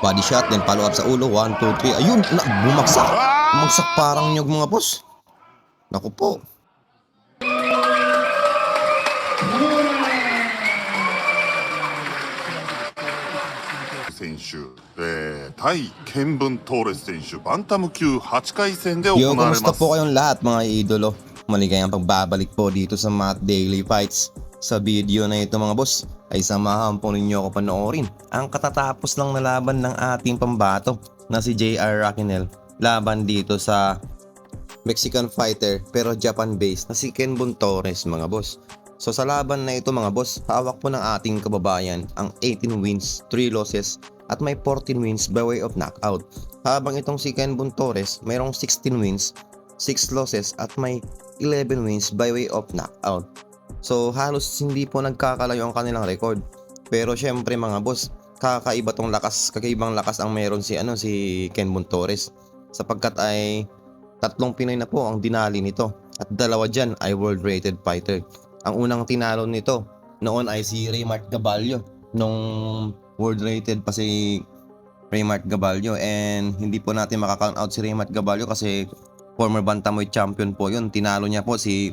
Body shot, then follow up sa ulo. 1, 2, 3. Ayun, bumagsak. Bumagsak parang nyog mga boss. Naku po. 選手、対ケンブン・トーレス選手バンタム級8回戦で行 Yo, われ kumusta ます。 po kayong lahat mga idolo? Maligayang pagbabalik po dito sa Matt Daily Fights. Sa video na ito mga boss, ay samahan po ninyo ako panoorin ang katatapos lang na laban ng ating pambato na si JR Raquinel laban dito sa Mexican fighter pero Japan based na si Kenbon Torres mga boss. So sa laban na ito mga boss, hawak po ng ating kababayan ang 18 wins, 3 losses at may 14 wins by way of knockout. Habang itong si Kenbon Torres mayroong 16 wins, 6 losses at may 11 wins by way of knockout. So halos hindi po nagkakalayo ang kanilang record. Pero syempre mga boss, kakaibang lakas ang meron si Kenbon Torres sapagkat ay tatlong Pinoy na po ang dinali nito at dalawa dyan ay world rated fighter. Ang unang tinalo nito noon ay si Raymart Gaballo nung world rated pa si Raymart Gaballo, and hindi po natin makakount out si Raymart Gaballo kasi former bantamweight champion po yun. Tinalo niya po si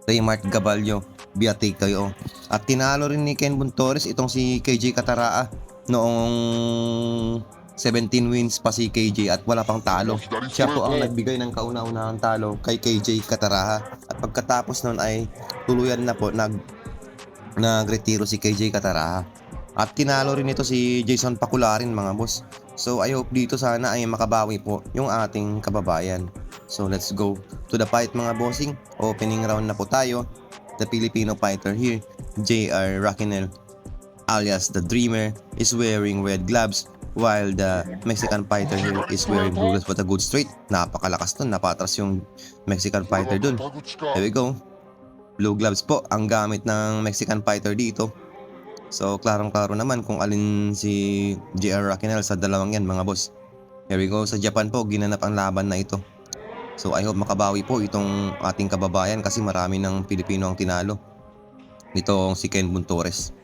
Raymart Gaballo via TKO. At tinalo rin ni Kenbon Torres itong si KJ Kataraa noong 17 wins pa si KJ at wala pang talo. Siya po ang nagbigay ng kauna-unahang talo kay KJ Kataraha. At pagkatapos nun ay tuluyan na po nagretiro si KJ Kataraha. At tinalo rin ito si Jason Pacularin mga boss. So I hope dito sana ay makabawi po yung ating kababayan. So let's go to the fight mga bossing. Opening round na po tayo. The Filipino fighter here, JR Raquinel alias the Dreamer, is wearing red gloves while the Mexican fighter here is wearing blue gloves but a good straight. Napakalakas nun, napatras yung Mexican fighter dun. There we go. Blue gloves po ang gamit ng Mexican fighter dito. So klarong-klaro naman kung alin si JR Raquinel sa dalawang yan mga boss. Here we go. Sa Japan po ginanap ang laban na ito. So I hope makabawi po itong ating kababayan kasi marami ng Pilipino ang tinalo. Itong si Kenbon Torres.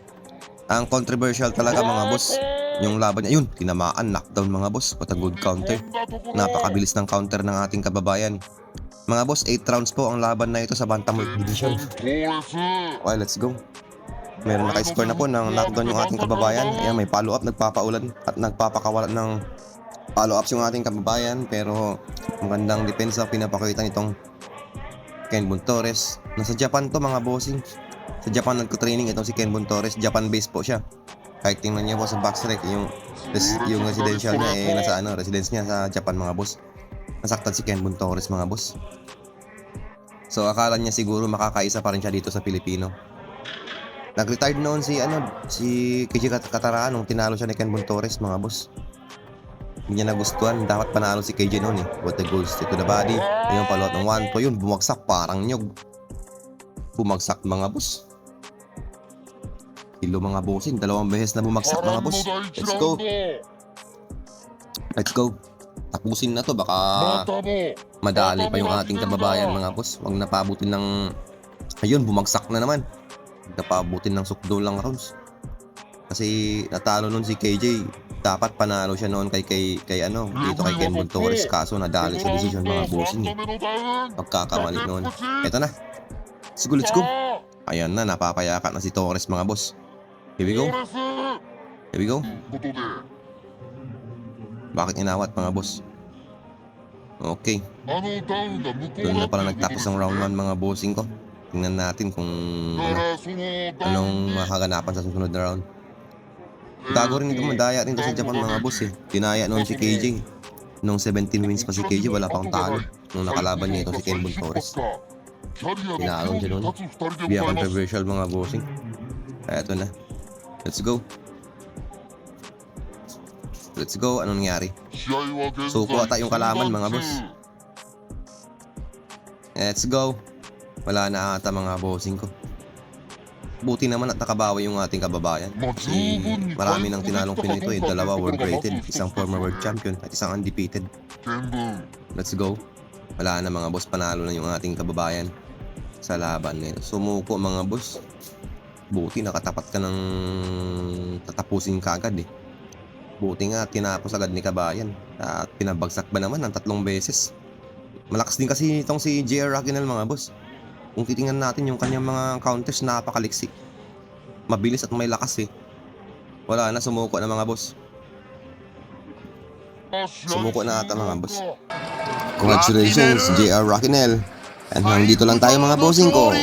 Ang controversial talaga mga boss yung laban niya. Yun, tinamaan, knockdown mga boss. What a good counter. Napakabilis ng counter ng ating kababayan. Mga boss, 8 rounds po ang laban na ito sa bantamweight division. Okay, let's go. Meron naka-score na po ng knockdown yung ating kababayan. Ayan, may follow-up, nagpapaulan at nagpapakawalan ng follow-ups yung ating kababayan. Pero magandang depensa pinapakita nitong Kenbon Torres. Nasa Japan to mga bossing. Sa Japan nagko-training itong si Kenbon Torres. Japan based po siya. Kahit tingnan niya po sa backstrike yung residential niya nasa residence niya sa Japan mga boss. Nasaktan si Kenbon Torres mga boss. So akala niya siguro makakaisa pa rin siya dito sa Pilipino. Nag-retired noon si KJ Kataraa nung tinalo siya ni Kenbon Torres mga boss. Hindi niya nagustuhan, dapat panalo si KJ noon eh. What the goal straight to the body. Ayun, palot ng 1 to yun, bumagsak parang nyog. Bumagsak mga boss. Kilo mga bossing, 2 beses na bumagsak mga boss. Let's go. Let's go. Tapusin na to, baka madali pa yung ating kababayan mga boss. Huwag napabutin ng ayun, bumagsak na naman. Napabutin ng sukdo lang rounds. Kasi natalo nun si KJ. Dapat panalo siya noon kay dito kay Kenbon Torres, kaso nadali sa decision mga bossing. Pagkakamali noon. Eto na. Let's go. Ayan na, napapayaka na si Torres mga boss. Here we go. Here we go. Bakit inawat mga boss? Okay. Doon na pala nagtapos ang round 1 mga bossing ko. Tingnan natin kung anong makaganapan sa susunod na round. Gago rin ito, madaya rin ito sa Japan mga boss eh. Tinaya noon si KJ. Nung 17 wins pa si KJ, wala pang talo. Nung nakalaban niya itong si Kenbon Torres. Tinaalon siya noon. Via controversial mga bossing. Kaya ito na. Let's go. Let's go. Anong nangyari? Suko ata yung kalaman mga boss. Let's go. Wala na ata mga bossing ko. Buti naman at nakabawi yung ating kababayan. Kasi marami ng tinalong Pinoy ito eh. 2 world rated, isang former world champion at isang undefeated. Let's go. Wala na mga boss, panalo na yung ating kababayan sa laban nito. Sumuko mga boss. Buti nakatapat ka ng tatapusin ka agad eh. Buti nga tinapos agad ni Kabayan at pinabagsak ba naman ng 3 beses. Malakas din kasi itong si JR Ragnel mga boss. Kung titingnan natin yung kanyang mga counters, napakaliksi. Mabilis at may lakas eh. Wala na, sumuko na mga boss. Sumuko na ata mga boss. Congratulations JR Ragnel. And hanggang dito lang tayo mga bossing ko.